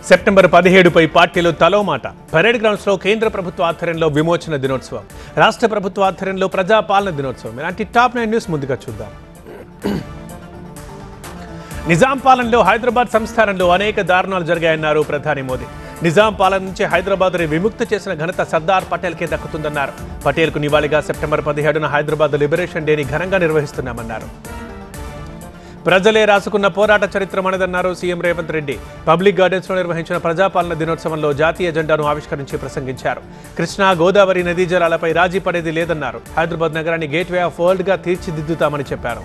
September 17పై పార్టీలో తలోమాట. Parade గ్రౌండ్స్లో కేంద్ర ప్రభుత్వ ఆధ్వర్యంలో విమోచన దినోత్సవం, రాష్ట్ర ప్రభుత్వ ఆధ్వర్యంలో ప్రజాపాలన దినోత్సవం. ఇలాంటి టాప్ 9 న్యూస్ ముందుగా చూద్దాం. నిజాం పాలనలో హైదరాబాద్ సంస్థానంలో అనేక దారుణాలు జరిగాయన్నారు ప్రధాని మోదీ. నిజాం పాలన నుంచి హైదరాబాద్ని విముక్తి చేసిన ఘనత సర్దార్ పటేల్కే దక్కుతుందన్నారు. పటేల్కు నివాళిగా సెప్టెంబర్ 17న హైదరాబాద్ లిబరేషన్ డేని ఘనంగా నిర్వహిస్తున్నామన్నారు. ప్రజలే రాసుకున్న పోరాట చరిత్ర మనదన్నారు CM Revanth Reddy. Public gardens లో నిర్వహించిన ప్రజాపాలన దినోత్సవంలో జాతీయ జెండాను ఆవిష్కరించి ప్రసంగించారు. కృష్ణా గోదావరి నదీ జలాలపై రాజీ పడేది లేదన్నారు. హైదరాబాద్ నగరాన్ని గేట్వే ఆఫ్ వరల్డ్ గా తీర్చిదిద్దుతామని చెప్పారు.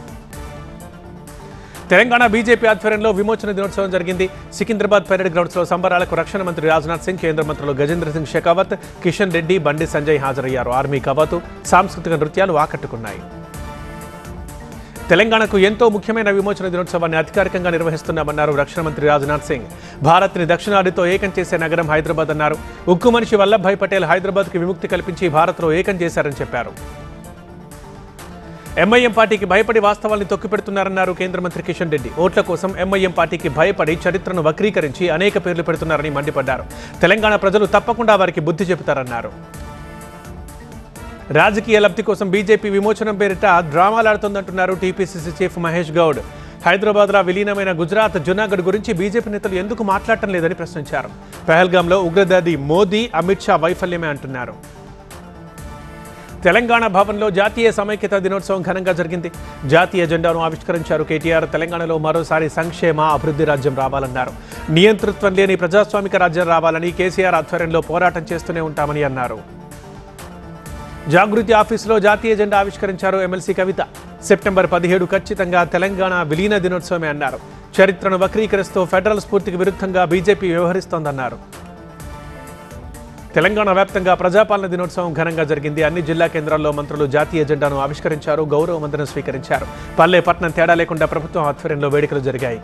తెలంగాణ బీజేపీ ఆధ్వర్యంలో విమోచన దినోత్సవం జరిగింది. సికింద్రాబాద్ పరేడ్ గ్రౌండ్స్ లో సంబరాలకు రక్షణ మంత్రి రాజ్నాథ్ సింగ్, కేంద్ర మంత్రులు గజేంద్ర సింగ్ షెకావత్, కిషన్ రెడ్డి, బండి సంజయ్ హాజరయ్యారు. ఆర్మీ కవాతు, సాంస్కృతిక నృత్యాలు ఆకట్టుకున్నాయి. తెలంగాణకు ఎంతో ముఖ్యమైన విమోచన దినోత్సవాన్ని అధికారికంగా నిర్వహిస్తున్నామన్నారు రక్షణ మంత్రి రాజ్నాథ్ సింగ్. భారత్ని దక్షిణాదితో ఏకం చేసే నగరం హైదరాబాద్ అన్నారు. ఉక్కు మనిషి వల్లభాయ్ పటేల్ హైదరాబాద్కి విముక్తి కల్పించి భారత్లో ఏకం చేశారని చెప్పారు. ఎంఐఎం పార్టీకి భయపడి వాస్తవాల్ని తొక్కిపెడుతున్నారన్నారు కేంద్ర మంత్రి కిషన్ రెడ్డి. ఓట్ల కోసం ఎంఐఎం పార్టీకి భయపడి చరిత్రను వక్రీకరించి అనేక పేర్లు పెడుతున్నారని మండిపడ్డారు. తెలంగాణ ప్రజలు తప్పకుండా వారికి బుద్ధి చెబుతారన్నారు. రాజకీయ లబ్ధి కోసం బీజేపీ విమోచనం పేరిట డ్రామాలాడుతోందంటున్నారు టీపీసీసీ చీఫ్ మహేష్ గౌడ్. హైదరాబాద్లో విలీనమైన గుజరాత్, జునాగఢ్ గురించి బీజేపీ నేతలు ఎందుకు మాట్లాడటం లేదని ప్రశ్నించారు. పహల్గాంలో ఉగ్రదాడి మోదీ, అమిత్ షా వైఫల్యమే అంటున్నారు. తెలంగాణ భవన్లో జాతీయ సమైక్యత దినోత్సవం ఘనంగా జరిగింది. జాతీయ జెండాను ఆవిష్కరించారు కేటీఆర్. తెలంగాణలో మరోసారి సంక్షేమ అభివృద్ధి రాజ్యం రావాలన్నారు. నియంతృత్వం లేని ప్రజాస్వామిక రాజ్యం రావాలని కేసీఆర్ ఆధ్వర్యంలో పోరాటం చేస్తూనే ఉంటామని అన్నారు. జాగృతి ఆఫీసులో జాతీయ జెండా ఆవిష్కరించారు ఎమ్మెల్సీ కవిత. సెప్టెంబర్ 17 ఖచ్చితంగా తెలంగాణ విలీన దినోత్సవమే అన్నారు. చరిత్రను వక్రీకరిస్తూ ఫెడరల్ స్ఫూర్తికి విరుద్ధంగా బీజేపీ వ్యవహరిస్తోందన్నారు. తెలంగాణ వ్యాప్తంగా ప్రజాపాలన దినోత్సవం ఘనంగా జరిగింది. అన్ని జిల్లా కేంద్రాల్లో మంత్రులు జాతీయ జెండాను ఆవిష్కరించారు, గౌరవ వందనం స్వీకరించారు. పల్లె పట్టణం తేడా లేకుండా ప్రభుత్వం ఆధ్వర్యంలో వేడుకలు జరిగాయి.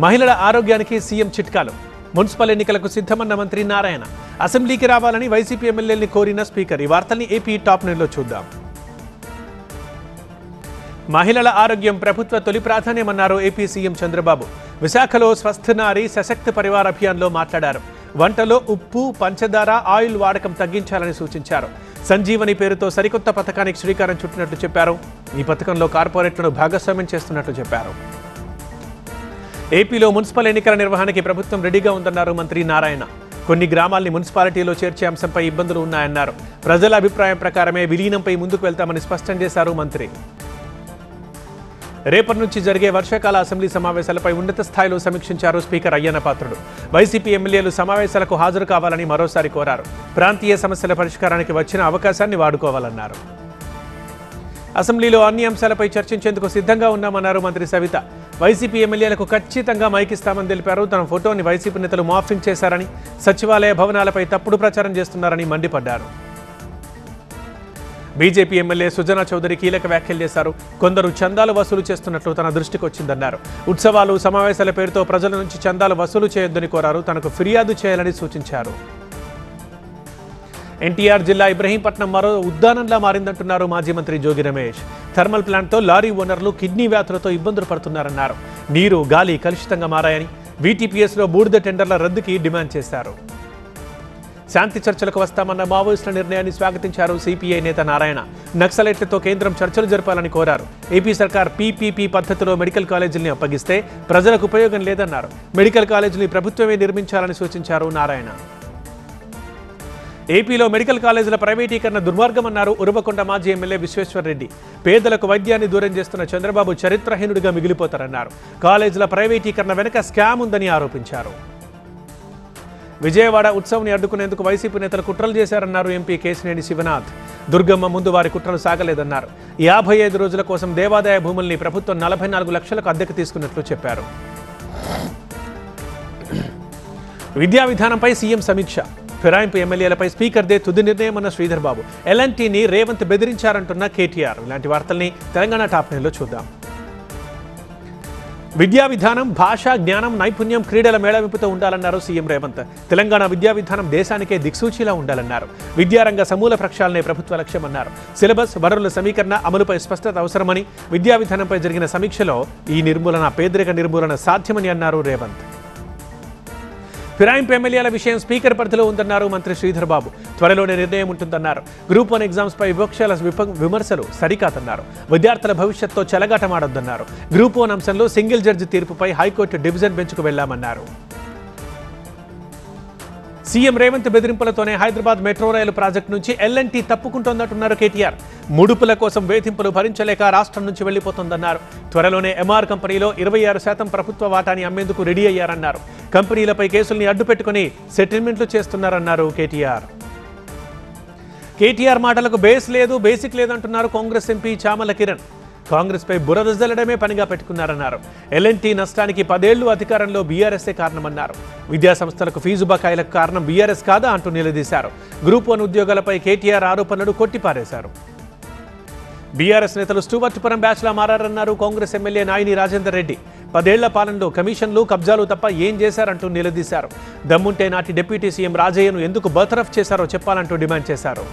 మహిళల ఆరోగ్యానికి సీఎం చిట్కాలు. మున్సిపల్ ఎన్నికలకు సిద్ధమన్న మంత్రి నారాయణ. అసెంబ్లీకి రావాలని వైసీపీ ఎమ్మెల్యేల్ని కోరిన స్పీకర్. ఈ వార్తల్ని ఏపీ టాప్ 9లో చూద్దాం. మహిళల ఆరోగ్యం ప్రభుత్వ తొలి ప్రాధాన్యమన్నారు ఏపీ సీఎం చంద్రబాబు. విశాఖలో స్వస్థ నారీ సశక్త పరివార్ అభియాన్లో మాట్లాడారు. వంటలో ఉప్పు, పంచదార, ఆయిల్ వాడకం తగ్గించాలని సూచించారు. సంజీవని పేరుతో సరికొత్త పథకానికి శ్రీకారం చుట్టినట్లు చెప్పారు. ఈ పథకంలో కార్పొరేట్లను భాగస్వామ్యం చేస్తున్నట్లు చెప్పారు. ఏపీలో మున్సిపల్ ఎన్నికల నిర్వహణకి ప్రభుత్వం రెడీగా ఉందన్నారు మంత్రి నారాయణ. కొన్ని గ్రామాల్ని మున్సిపాలిటీలో చేర్చే అంశంపై ఇబ్బందులు ఉన్నాయన్నారు. ప్రజల అభిప్రాయం ప్రకారమే విలీనంపై ముందుకు వెళ్తామని స్పష్టం చేశారు మంత్రి. రేపటి నుంచి జరిగే వర్షాకాల అసెంబ్లీ సమావేశాలపై ఉన్నత స్థాయిలో సమీక్షించారు స్పీకర్ అయ్యన్న పాత్రుడు. వైసీపీ ఎమ్మెల్యేలు సమావేశాలకు హాజరు కావాలని మరోసారి కోరారు. ప్రాంతీయ సమస్యల పరిష్కారానికి వచ్చిన అవకాశాన్ని వాడుకోవాలన్నారు. అసెంబ్లీలో అన్ని అంశాలపై చర్చించేందుకు సిద్ధంగా ఉన్నామన్నారు మంత్రి సవిత. వైసీపీ ఎమ్మెల్యేలకు ఖచ్చితంగా మైకిస్తామని తెలిపారు. తన ఫోటోని వైసీపీ నేతలు మార్ఫింగ్ చేశారని, సచివాలయ భవనాలపై తప్పుడు ప్రచారం చేస్తున్నారని మండిపడ్డారు. బీజేపీ ఎమ్మెల్యే సుజనా చౌదరి కీలక వ్యాఖ్యలు చేశారు. కొందరు చందాలు వసూలు చేస్తున్నట్లు తన దృష్టికి వచ్చిందన్నారు. ఉత్సవాలు, సమావేశాల పేరుతో ప్రజల నుంచి చందాలు వసూలు చేయొద్దని కోరారు. తనకు ఫిర్యాదు చేయాలని సూచించారు. ఎన్టీఆర్ జిల్లా ఇబ్రహీంపట్నం మరో ఉద్దానంలా మారిందంటున్నారు మాజీ మంత్రి జోగి రమేష్. థర్మల్ ప్లాంట్తో లారీ ఓనర్లు కిడ్నీ వ్యాధులతో ఇబ్బందులు పడుతున్నారన్నారు. నీరు, గాలి కలుషితంగా మారాయని, వీటీపీఎస్లో బూడిద టెండర్ల రద్దుకి డిమాండ్ చేశారు. శాంతి చర్చలకు వస్తామన్న మావోయిస్టుల నిర్ణయాన్ని స్వాగతించారు సిపిఐ నేత నారాయణ. నక్సలైట్లతో కేంద్రం చర్చలు జరపాలని కోరారు. ఏపీ సర్కార్ పీపీపీ పద్ధతిలో మెడికల్ కాలేజీల్ని అప్పగిస్తే ప్రజలకు ఉపయోగం లేదన్నారు. మెడికల్ కాలేజీని ప్రభుత్వమే నిర్మించాలని సూచించారు నారాయణ. ఏపీలో మెడికల్ కాలేజీల ప్రైవేటీకరణ దుర్మార్గమన్నారు ఉరవకొండ మాజీ ఎమ్మెల్యే విశ్వేశ్వర్రెడ్డి. పేదలకు వైద్యాన్ని దూరం చేస్తున్న చంద్రబాబు చరిత్రహీనుడిగా మిగిలిపోతారన్నారు. కాలేజీల ప్రైవేటీకరణ వెనుక స్కామ్ ఉందని ఆరోపించారు. విజయవాడ ఉత్సవాన్ని అడ్డుకునేందుకు వైసీపీ నేతలు కుట్రలు చేశారన్నారు ఎంపీ కేశినేని శివనాథ్. దుర్గమ్మ ముందు వారి కుట్రలు సాగలేదన్నారు. 55 రోజుల కోసం దేవాదాయ భూముల్ని ప్రభుత్వం 44 లక్షలకు అద్దెకు తీసుకున్నట్లు చెప్పారు. విద్యా విధానంపై సీఎం సమీక్ష. ఫిరాయింపు ఎమ్మెల్యేలపై స్పీకర్దే తుది నిర్ణయం అన్న శ్రీధర్ బాబు. ఎల్ఎన్టీని రేవంత్ బెదిరించారంటున్న కేటీఆర్. ఇలాంటి వార్తల్ని తెలంగాణ టాప్ 9లో చూద్దాం. విద్యా విధానం భాష జ్ఞానం నైపుణ్యం క్రీడల మేళవింపుతో ఉండాలన్నారు సీఎం రేవంత్. తెలంగాణ విద్యా విధానం దేశానికే దిక్సూచిలా ఉండాలన్నారు. విద్యారంగ సమూల ప్రక్షాళనే ప్రభుత్వ లక్ష్యమన్నారు. సిలబస్ వనరుల సమీకరణ అమలుపై స్పష్టత అవసరమని, విద్యా విధానంపై జరిగిన సమీక్షలో ఈ నిర్మూలన పేదరిక నిర్మూలన సాధ్యమని అన్నారు రేవంత్. ఫిరాయింపు ఎమ్మెల్యేల విషయం స్పీకర్ పరిధిలో ఉందన్నారు మంత్రి శ్రీధర్ బాబు. త్వరలోనే నిర్ణయం ఉంటుందన్నారు. గ్రూప్ 1 ఎగ్జామ్స్ పై విపక్షాల విమర్శలు సరికాదన్నారు. విద్యార్థుల భవిష్యత్తుతో చెలగాటమాడొద్దన్నారు. గ్రూప్ 1 అంశంలో సింగిల్ జడ్జి తీర్పుపై హైకోర్టు డివిజన్ బెంచ్కు వెళ్లామన్నారు. సీఎం రేవంత్ బెదిరింపులతోనే హైదరాబాద్ మెట్రో రైలు ప్రాజెక్టు నుంచి ఎల్ఎన్టీ తప్పుకుంటోందంటున్నారు కేటీఆర్. ముడుపుల కోసం వేధింపులు భరించలేక రాష్ట్రం నుంచి వెళ్లిపోతోందన్నారు. త్వరలోనే ఎంఆర్ కంపెనీలో 26% ప్రభుత్వ వాటాని అమ్మేందుకు రెడీ అయ్యారన్నారు. కంపెనీలపై కేసుల్ని అడ్డుపెట్టుకుని సెటిల్మెంట్లు చేస్తున్నారన్నారు కేటీఆర్. కేటీఆర్ మాటలకు బేస్ లేదు, బేసిక్ లేదంటున్నారు కాంగ్రెస్ ఎంపీ చామల కిరణ్. కాంగ్రెస్ పై బురద జల్లడమే పనిగా పెట్టుకున్నారన్నారు. ఎల్ఎన్టీ నష్టానికి 10 ఏళ్లు అధికారంలో బీఆర్ఎస్ఏ కారణమన్నారు. విద్యా సంస్థలకు ఫీజు బకాయిలకు కారణం బీఆర్ఎస్ కాదా అంటూ నిలదీశారు. గ్రూప్ 1 ఉద్యోగాలపై కేటీఆర్ ఆరోపణలు కొట్టిపారేశారు. బీఆర్ఎస్ నేతలు స్టూవర్ట్పురం బ్యాచ్లా మారారన్నారు కాంగ్రెస్ ఎమ్మెల్యే నాయిని రాజేందర్ రెడ్డి. 10 ఏళ్ల పాలనలో కమిషన్లు కబ్జాలు తప్ప ఏం చేశారంటూ నిలదీశారు. దమ్ముంటే నాటి డిప్యూటీ సీఎం రాజయ్యను ఎందుకు బర్తరఫ్ చేశారో చెప్పాలంటూ డిమాండ్ చేశారు.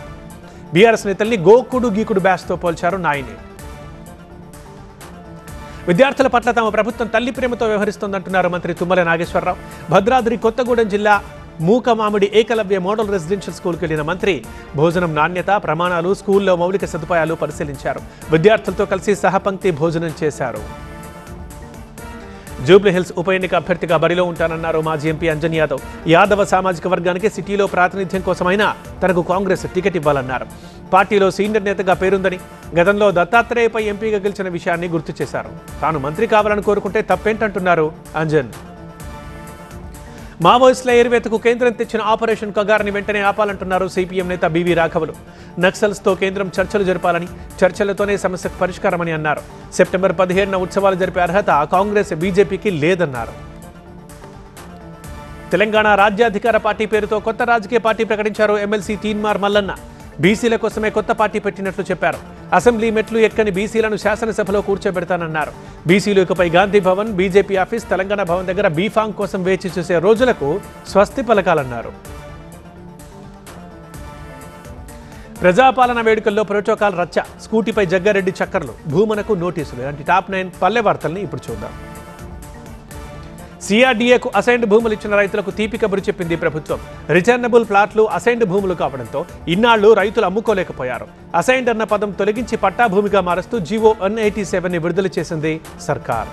బీఆర్ఎస్ నేతల్ని గోకుడు గీకుడు బ్యాచ్తో పోల్చారు నాయిని. విద్యార్థుల పట్ల తమ ప్రభుత్వం తల్లి ప్రేమతో వ్యవహరిస్తోందంటున్నారు మంత్రి తుమ్మల నాగేశ్వరరావు. భద్రాద్రి కొత్తగూడెం జిల్లా మూకమామిడి ఏకలవ్య మోడల్ రెసిడెన్షియల్ స్కూల్కి వెళ్లిన మంత్రి భోజనం నాణ్యత, ప్రమాణాలు, స్కూల్లో మౌలిక సదుపాయాలు పరిశీలించారు. విద్యార్థులతో కలిసి సహపంక్తి భోజనం చేశారు. జూబ్లీహిల్స్ ఉప ఎన్నిక అభ్యర్థిగా బరిలో ఉంటానన్నారు మాజీ ఎంపీ అంజన్ యాదవ్. యాదవ సామాజిక వర్గానికి సిటీలో ప్రాతినిధ్యం కోసమైనా తనకు కాంగ్రెస్ టికెట్ ఇవ్వాలన్నారు. పార్టీలో సీనియర్ నేతగా పేరుందని, గతంలో దత్తాత్రేయపై ఎంపీగా గెలిచిన విషయాన్ని గుర్తు చేశారు. తాను మంత్రి కావాలని కోరుకుంటే తప్పేంటంటున్నారు అంజన్. మావోయిస్టుల ఏరివేతకు కేంద్రం తెచ్చిన ఆపరేషన్ కగార్ని వెంటనే ఆపాలంటున్నారు సిపిఎం నేత బీవీ రాఘవులు. నక్సల్స్తో కేంద్రం చర్చలు జరపాలని, చర్చలతోనే సమస్యకు పరిష్కారమని అన్నారు. సెప్టెంబర్ 17న ఉత్సవాలు జరిపే అర్హత కాంగ్రెస్ బీజేపీకి లేదన్నారు. తెలంగాణ రాజ్యాధికార పార్టీ పేరుతో కొత్త రాజకీయ పార్టీ ప్రకటించారు ఎమ్మెల్సీ తీన్మార్ మల్లన్న. బీసీల కోసమే కొత్త పార్టీ పెట్టినట్లు చెప్పారు. అసెంబ్లీ మెట్లు ఎక్కని బీసీలను శాసనసభలో కూర్చోబెడతానన్నారు. బీసీలు ఇకపై గాంధీ భవన్, బీజేపీ ఆఫీస్, తెలంగాణ భవన్ దగ్గర బీఫామ్ కోసం వేచి చూసే రోజులకు స్వస్తి పలకాలన్నారు. ప్రజాపాలన వేడుకల్లో ప్రోటోకాల్ రచ్చ, స్కూటీపై జగ్గారెడ్డి చక్కర్లు, భూమనకు నోటీసులు ఇలాంటి టాప్ 9 పల్లె వార్తల్ని ఇప్పుడు చూద్దాం. సిఆర్డీఏకు అసైన్డ్ భూములు ఇచ్చిన రైతులకు తీపి కబురు చెప్పింది ప్రభుత్వం. రిటర్నబుల్ ప్లాట్లు అసైన్డ్ భూములు కావడంతో ఇన్నాళ్లు రైతులు అమ్ముకోలేకపోయారు. అసైన్డ్ అన్న పదం తొలగించి పట్టా భూమిగా మారుస్తూ జీవో 187ని విడుదల చేసింది సర్కార్.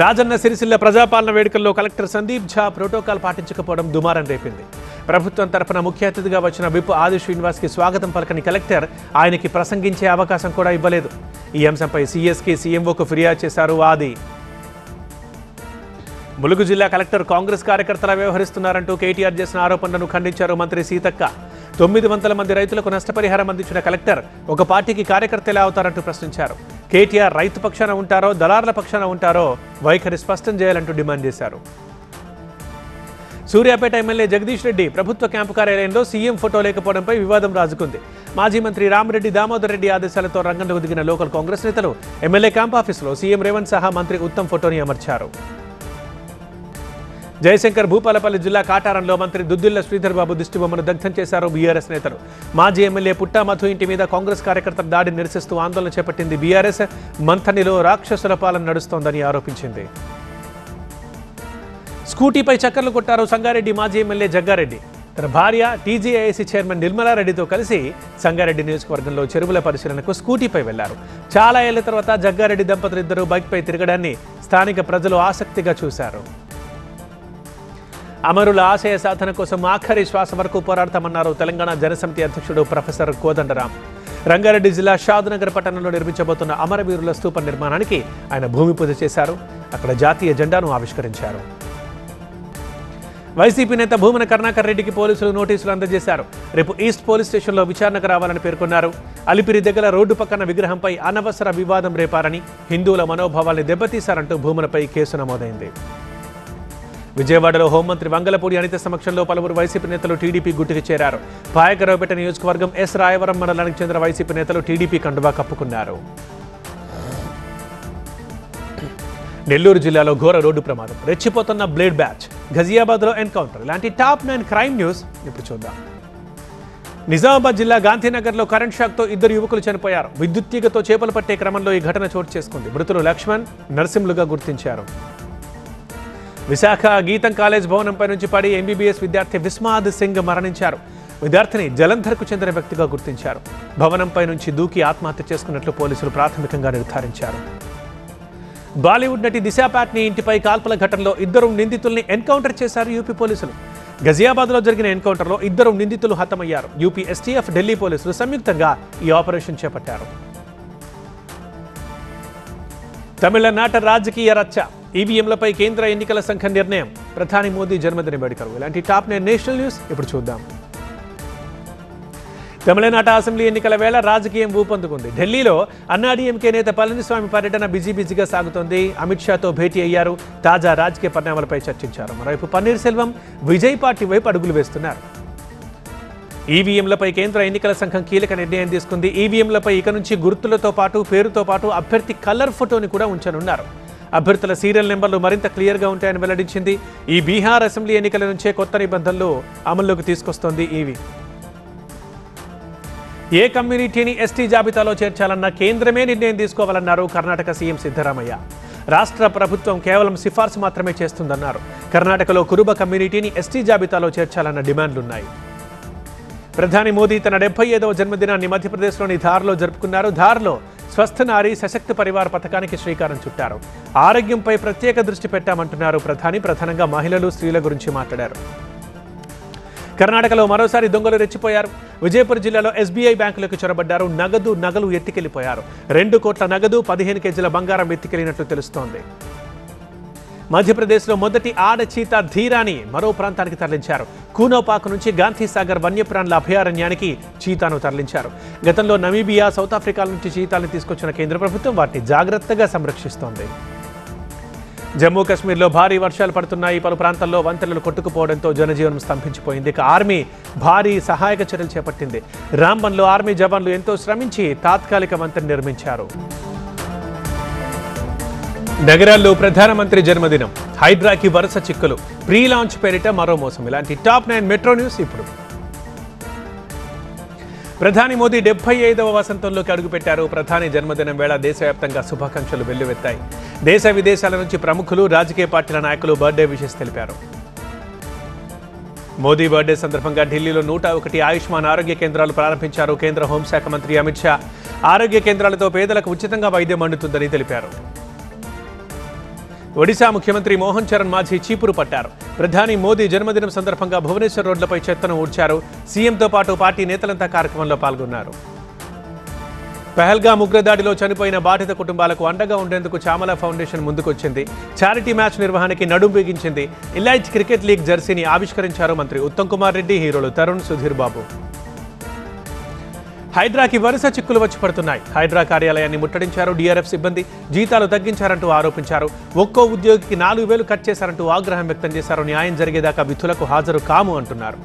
రాజన్న సిరిసిల్ల ప్రజాపాలన వేడుకల్లో కలెక్టర్ సందీప్ ఝా ప్రోటోకాల్ పాటించకపోవడం దుమారం రేపింది. ప్రభుత్వం తరఫున ముఖ్య అతిథిగా వచ్చిన విప్ ఆది శ్రీనివాస్కి స్వాగతం పలకని కలెక్టర్ ఆయనకి ప్రసంగించే అవకాశం కూడా ఇవ్వలేదు. ఈ అంశంపై సీఎస్కి సీఎంఓకు ఫిర్యాదు చేశారు ఆది. ములుగు జిల్లా కలెక్టర్ కాంగ్రెస్ కార్యకర్తలా వ్యవహరిస్తున్నారంటూ కేటీఆర్ చేసిన ఆరోపణలను ఖండించారు మంత్రి సీతక్క. 900 మంది రైతులకు నష్టపరిహారం అందించిన కలెక్టర్ ఒక పార్టీకి కార్యకర్త ఎలా అవుతారంటూ ప్రశ్నించారు. కేటీఆర్ రైతు పక్షాన ఉంటారో దళారుల పక్షాన ఉంటారో వైఖరి స్పష్టం చేయాలంటూ డిమాండ్ చేశారు. సూర్యాపేట ఎమ్మెల్యే జగదీష్ రెడ్డి ప్రభుత్వ క్యాంపు కార్యాలయంలో సీఎం ఫోటో లేకపోవడంపై వివాదం రాజుకుంది. మాజీ మంత్రి రామిరెడ్డి దామోదర్ రెడ్డి ఆదేశాలతో రంగంలోకి దిగిన లోకల్ కాంగ్రెస్ నేతలు ఎమ్మెల్యే క్యాంప్ ఆఫీసులో సీఎం రేవంత్ సహా మంత్రి ఉత్తమ్ ఫోటోని అమర్చారు. జయశంకర్ భూపాలపల్లి జిల్లా కాటారంలో మంత్రి దుద్దిళ్ల శ్రీధర్ బాబు దిష్టిబొమ్మను దగ్ధం చేశారు బీఆర్ఎస్ నేతలు. మాజీ ఎమ్మెల్యే పుట్టా మధు ఇంటి మీద కాంగ్రెస్ కార్యకర్తల దాడిని నిరసిస్తూ ఆందోళన చేపట్టింది బీఆర్ఎస్. మంథనిలో రాక్షసుల పాలన నడుస్తోందని ఆరోపించింది. స్కూటీపై చక్కర్లు కొట్టారు సంగారెడ్డి మాజీ ఎమ్మెల్యే జగ్గారెడ్డి. తన భార్య టీజీఐఏసీ చైర్మన్ నిర్మలారెడ్డితో కలిసి సంగారెడ్డి నియోజకవర్గంలో చెరువుల పరిశీలనకు స్కూటీపై వెళ్లారు. చాలా ఏళ్ల తర్వాత జగ్గారెడ్డి దంపతులు ఇద్దరు బైక్పై తిరగడాన్ని స్థానిక ప్రజలు ఆసక్తిగా చూశారు. అమరుల ఆశయ సాధన కోసం ఆఖరి శ్వాస వరకు పోరాడతామన్నారు తెలంగాణ జనసమితి అధ్యక్షుడు ప్రొఫెసర్ కోదండరాం. రంగారెడ్డి జిల్లా షాద్నగర్ పట్టణంలో నిర్మించబోతున్న అమరవీరుల స్తూప నిర్మాణానికి ఆయన భూమి పూజ చేశారు. అక్కడ జాతీయ జెండాను ఆవిష్కరించారు. వైసీపీ నేత భూమన కరుణాకర్ రెడ్డికి పోలీసులు నోటీసులు అందజేశారు. రేపు ఈస్ట్ పోలీస్ స్టేషన్లో విచారణకు రావాలని పేర్కొన్నారు. అలిపిరి దగ్గర రోడ్డు పక్కన విగ్రహంపై అనవసర వివాదం రేపారని, హిందువుల మనోభావాల్ని దెబ్బతీశారంటూ భూమనపై కేసు నమోదైంది. విజయవాడలో హోంమంత్రి వంగలపూడి అనిత సమక్షంలో పలువురు వైసీపీ నేతలు టీడీపీ గుట్టుకు చేరారు. పాయకరావుపేట నియోజకవర్గం ఎస్ రాయవరం మండలానికి చెందిన వైసీపీ నేతలు టీడీపీ కండువా కప్పుకున్నారు. నెల్లూరు జిల్లాలో ఘోర రోడ్డు ప్రమాదం, రెచ్చిపోతున్న బ్లేడ్ బ్యాచ్, ఘజియాబాద్లో ఎన్కౌంటర్, ఇలాంటి టాప్ 9 క్రైమ్ న్యూస్ ఇప్పుడు చూద్దాం. నిజామాబాద్ జిల్లా గాంధీనగర్లో కరెంట్ షాక్తో 2 యువకులు చనిపోయారు. విద్యుత్ తీగతో చేపలు పట్టే క్రమంలో ఈ ఘటన చోటు చేసుకుంది. మృతులు లక్ష్మణ్, నరసింహులుగా గుర్తించారు. విశాఖ గీతం కాలేజ్ భవనంపై నుంచి పడి ఎంబీబీఎస్ విద్యార్థి విస్మాద్ సింగ్ మరణించారు. విద్యార్థిని జలంధర్కు చెందిన వ్యక్తిగా గుర్తించారు. భవనంపై నుంచి దూకి ఆత్మహత్య చేసుకున్నట్లు పోలీసులు ప్రాథమికంగా నిర్ధారించారు. బాలీవుడ్ నటి దిశా పాట్నీ ఇంటిపై కాల్పుల ఘటనలో 2 నిందితుల్ని ఎన్కౌంటర్ చేశారు యూపీ పోలీసులు. గజియాబాద్లో జరిగిన ఎన్కౌంటర్లో 2 నిందితులు హతమయ్యారు. యూపీ ఎస్టీఎఫ్, ఢిల్లీ పోలీసులు సంయుక్తంగా ఈ ఆపరేషన్ చేపట్టారు. తమిళనాట రాజకీయ రచ్చ, ఈవీఎంలపై కేంద్ర ఎన్నికల సంఘం నిర్ణయం, ప్రధాని మోదీ జన్మదిన వేడుకలు, ఇలాంటి టాప్ 9 నేషనల్ న్యూస్ ఇప్పుడు చూద్దాం. తమిళనాట అసెంబ్లీ ఎన్నికల వేళ రాజకీయం ఊపందుకుంది. ఢిల్లీలో అన్నాడీఎంకే నేత పళనిస్వామి పర్యటన బిజీగా సాగుతోంది. అమిత్ షాతో భేటీ అయ్యారు. తాజా రాజకీయ పరిణామాలపై చర్చించారు. మరోవైపు పన్నీర్ సెల్వం విజయ్ పార్టీ వైపు అడుగులు వేస్తున్నారు. ఈవీఎంలపై కేంద్ర ఎన్నికల సంఘం కీలక నిర్ణయం తీసుకుంది. ఈవీఎంలపై ఇక నుంచి గుర్తులతో పాటు పేరుతో పాటు అభ్యర్థి కలర్ ఫోటోని కూడా ఉంచనున్నారు. అభ్యర్థుల సీరియల్ నెంబర్లు మరింత క్లియర్గా ఉంటాయని వెల్లడించింది. ఈ బీహార్ అసెంబ్లీ ఎన్నికల నుంచే కొత్త నిబంధనలు అమల్లోకి తీసుకొస్తోంది ఈవీ. ఏ కమ్యూనిటీని ఎస్టీ జాబితాలో చేర్చాలన్న కేంద్రమే నిర్ణయం తీసుకోవాలన్నారు కర్ణాటక సీఎం సిద్ధరామయ్య. రాష్ట్ర ప్రభుత్వం కేవలం సిఫార్సు మాత్రమే చేస్తుందన్నారు. కర్ణాటకలో కురుబ కమ్యూనిటీని ఎస్టీ జాబితాలో చేర్చాలన్న డిమాండ్లున్నాయి. ప్రధాని మోదీ తన 75వ జన్మదినాన్ని మధ్యప్రదేశ్లోని ధార్లో జరుపుకున్నారు. ధార్లో స్వస్థ నారీ సశక్త పరివార్ పథకానికి శ్రీకారం చుట్టారు. ఆరోగ్యంపై ప్రత్యేక దృష్టి పెట్టామంటున్నారు ప్రధాని. ప్రధానంగా మహిళలు, స్త్రీల గురించి మాట్లాడారు. కర్ణాటకలో మరోసారి దొంగలు రెచ్చిపోయారు. విజయపూర్ జిల్లాలో ఎస్బీఐ బ్యాంకులకు చొరబడ్డారు. నగలు ఎత్తికెళ్లిపోయారు. 2 కోట్ల నగదు, 15 కేజీల బంగారం ఎత్తికెళ్లినట్లు తెలుస్తోంది. మధ్యప్రదేశ్లో మొదటి ఆడ చీతా ధీరాని మరో ప్రాంతానికి తరలించారు. కూనోపాక్ నుంచి గాంధీసాగర్ వన్యప్రాణుల అభయారణ్యానికి చీతాను తరలించారు. గతంలో నమీబియా, సౌత్ ఆఫ్రికా నుంచి చీతాలను తీసుకొచ్చిన కేంద్ర ప్రభుత్వం వాటిని జాగ్రత్తగా సంరక్షిస్తోంది. జమ్మూ కాశ్మీర్లో భారీ వర్షాలు పడుతున్నాయి. పలు ప్రాంతాల్లో వంతెనలు కొట్టుకుపోవడంతో జనజీవనం స్తంభించిపోయింది. ఇక ఆర్మీ భారీ సహాయక చర్యలు చేపట్టింది. రాంబన్లో ఆర్మీ జవాన్లు ఎంతో శ్రమించి తాత్కాలిక వంతెన నిర్మించారు. నగరాల్లో ప్రధానమంత్రి జన్మదినం, హైడ్రాకి వరుస చిక్కులు, ప్రీ లాంచ్ పేరిట మరో మోసం, ఇలాంటి టాప్ 9 మెట్రో న్యూస్ ఇప్పుడు. ప్రధాని మోదీ 75వ వసంతంలోకి అడుగుపెట్టారు. ప్రధాని జన్మదినం వేళ దేశవ్యాప్తంగా శుభాకాంక్షలు వెల్లువెత్తాయి. దేశ విదేశాల నుంచి ప్రముఖులు, రాజకీయ పార్టీల నాయకులు బర్త్డే విషెస్ తెలిపారు. మోదీ బర్త్డే సందర్భంగా ఢిల్లీలో 101 ఆయుష్మాన్ ఆరోగ్య కేంద్రాలు ప్రారంభించారు. కేంద్ర హోంశాఖ మంత్రి అమిత్ షా ఆరోగ్య కేంద్రాలతో పేదలకు ఉచితంగా వైద్యం అందుతుందని తెలిపారు. ఒడిశా ముఖ్యమంత్రి మోహన్ చరణ్ మాఝీ చీపురు పట్టారు. ప్రధాని మోదీ జన్మదినం సందర్భంగా భువనేశ్వర్ రోడ్లపై చెత్తను ఊడ్చారు. సీఎంతో పాటు పార్టీ నేతలంతా కార్యక్రమంలో పాల్గొన్నారు. పహల్గామ్ ఉగ్రదాడిలో చనిపోయిన బాధిత కుటుంబాలకు అండగా ఉండేందుకు చామలా ఫౌండేషన్ ముందుకొచ్చింది. చారిటీ మ్యాచ్ నిర్వహణకి నడుం బిగించింది. ఎలైట్ క్రికెట్ లీగ్ జెర్సీని ఆవిష్కరించారు మంత్రి ఉత్తమ్ కుమార్ రెడ్డి, హీరోలు తరుణ్, సుధీర్ బాబు. హైడ్రాకి వరుస చిక్కులు వచ్చి పడుతున్నాయి. హైడ్రా కార్యాలయాన్ని ముట్టడించారు డీఆర్ఎఫ్ సిబ్బంది. జీతాలు తగ్గించారంటూ ఆరోపించారు. ఒక్కో ఉద్యోగికి 4,000 కట్ చేశారంటూ ఆగ్రహం వ్యక్తం చేశారు. న్యాయం జరిగేదాకా విధులకు హాజరు కాము అంటున్నారు.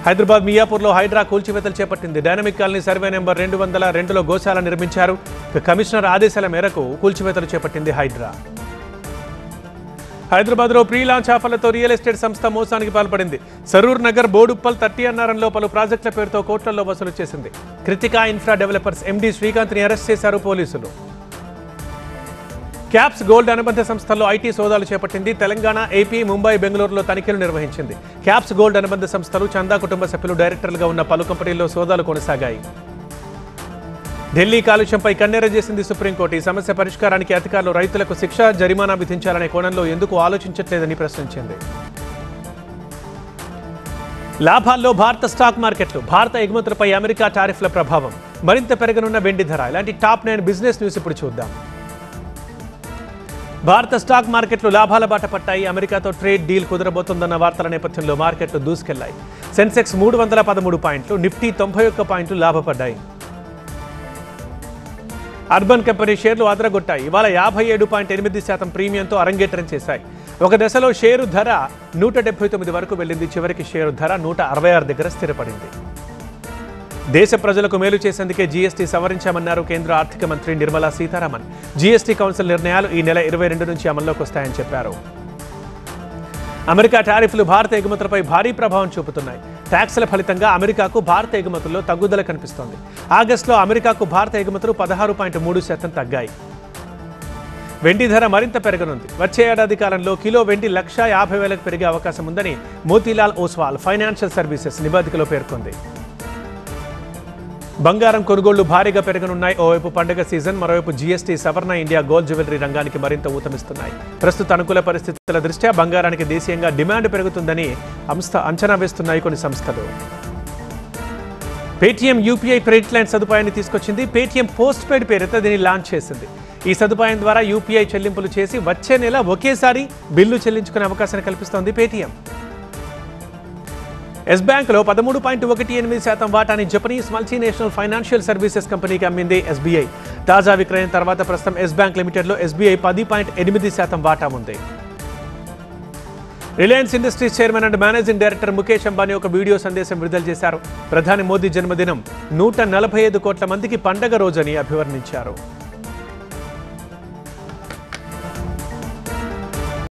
హైదరాబాద్ మియాపూర్లో హైడ్రా కూల్చివేతలు చేపట్టింది. డైనమిక్ కాలనీ సర్వే నెంబర్ 202లో గోశాల నిర్మించారు. కమిషనర్ ఆదేశాల మేరకు కూల్చివేతలు చేపట్టింది హైడ్రా. హైదరాబాద్లో ప్రీ లాంచ్ ఆఫర్లతో రియల్ ఎస్టేట్ సంస్థ మోసానికి పాల్పడింది. సరూర్ నగర్, బోడుప్పల్, 30 అన్నారంలో పలు ప్రాజెక్టుల పేరుతో కోట్లలో వసూలు చేసింది. కృతికా ఇన్ఫ్రా డెవలపర్స్ ఎండీ శ్రీకాంత్ని అరెస్ట్ చేశారు పోలీసులు. క్యాప్స్ గోల్డ్ అనుబంధ సంస్థల్లో ఐటీ సోదాలు చేపట్టింది. తెలంగాణ, ఏపీ, ముంబై, బెంగళూరులో తనిఖీలు నిర్వహించింది. క్యాప్స్ గోల్డ్ అనుబంధ సంస్థలు, చందా కుటుంబ సభ్యులు డైరెక్టర్లుగా ఉన్న పలు కంపెనీల్లో సోదాలు కొనసాగాయి. ఢిల్లీ కాలుష్యంపై కన్నెర చేసింది సుప్రీంకోర్టు. ఈ సమస్య పరిష్కారానికి అధికారులు రైతులకు శిక్ష, జరిమానా విధించాలనే కోణంలో ఎందుకు ఆలోచించట్లేదని ప్రశ్నించింది. లాభాల్లో భారత స్టాక్ మార్కెట్లు, భారత ఎగుమతులపై అమెరికా టారిఫ్ల ప్రభావం, మరింత పెరగనున్న వెండి ధర, ఇలాంటి టాప్ 9 బిజినెస్ న్యూస్ ఇప్పుడు చూద్దాం. భారత స్టాక్ మార్కెట్లు లాభాల బాట పట్టాయి. అమెరికాతో ట్రేడ్ డీల్ కుదరబోతోందన్న వార్తల నేపథ్యంలో మార్కెట్లు దూసుకెళ్లాయి. సెన్సెక్స్ 313 పాయింట్లు, నిఫ్టీ 91 పాయింట్లు లాభపడ్డాయి. అర్బన్ కంపెనీ షేర్లు అదరగొట్టాయి. ఇవాళ 57.8% ప్రీమియంతో అరంగేట్రం చేశాయి. ఒక దశలో షేరు ధర 179 వరకు వెళ్ళింది. చివరికి షేరు ధర 166 దగ్గర స్థిరపడింది. దేశ ప్రజలకు మేలు చేసేందుకే జీఎస్టీ సవరించామన్నారు కేంద్ర ఆర్థిక మంత్రి నిర్మలా సీతారామన్. జీఎస్టీ కౌన్సిల్ నిర్ణయాలు ఈ నెల 22 నుంచి అమల్లోకి వస్తాయని చెప్పారు. అమెరికా టారిఫ్లు భారత ఎగుమతులపై భారీ ప్రభావం చూపుతున్నాయి. ట్యాక్స్ల ఫలితంగా అమెరికాకు భారత ఎగుమతుల్లో తగ్గుదల కనిపిస్తోంది. ఆగస్టులో అమెరికాకు భారత ఎగుమతులు 16.3% తగ్గాయి. వెండి ధర మరింత పెరగనుంది. వచ్చే ఏడాది కాలంలో కిలో వెండి 1,50,000కు పెరిగే అవకాశం ఉందని మోతీలాల్ ఓస్వాల్ ఫైనాన్షియల్ సర్వీసెస్ నివేదికలో పేర్కొంది. బంగారం కొనుగోళ్లు భారీగా పెరగనున్నాయి. ఓవైపు పండుగ సీజన్, మరోవైపు జీఎస్టీ సవరణ ఇండియా గోల్డ్ జ్యువెలరీ రంగానికి మరింత ఊతమిస్తున్నాయి. ప్రస్తుత అనుకూల పరిస్థితుల దృష్ట్యా బంగారానికి దేశీయంగా డిమాండ్ పెరుగుతుందని అంచనా వేస్తున్నాయి కొన్ని సంస్థలు. పేటీఎం యూపీఐ క్రెడిట్ లైన్ సదుపాయాన్ని తీసుకొచ్చింది. పేటీఎం పోస్ట్ పెయిడ్ పేరుతో దీన్ని లాంచ్ చేసింది. ఈ సదుపాయం ద్వారా యూపీఐ చెల్లింపులు చేసి వచ్చే నెల ఒకేసారి బిల్లు చెల్లించుకునే అవకాశాన్ని కల్పిస్తోంది పేటీఎం. ఎస్ బ్యాంక్లో 13.18% వాటాని జపనీస్ మల్టీనేషనల్ ఫైనాన్షియల్ సర్వీసెస్ కంపెనీకి అమ్మింది ఎస్బీఐ. తాజా విక్రయం తర్వాత ప్రస్తుతం ఎస్ బ్యాంక్ లిమిటెడ్లో ఎస్బీఐ 10.8% వాటా ఉంది. Reliance industries chairman and managing director Mukesh Ambani ఒక వీడియో సందేశం విడుదల చేశారు. ప్రధాని మోదీ జన్మదినం 145 కోట్ల మందికి పండగ రోజని అభివర్ణించారు.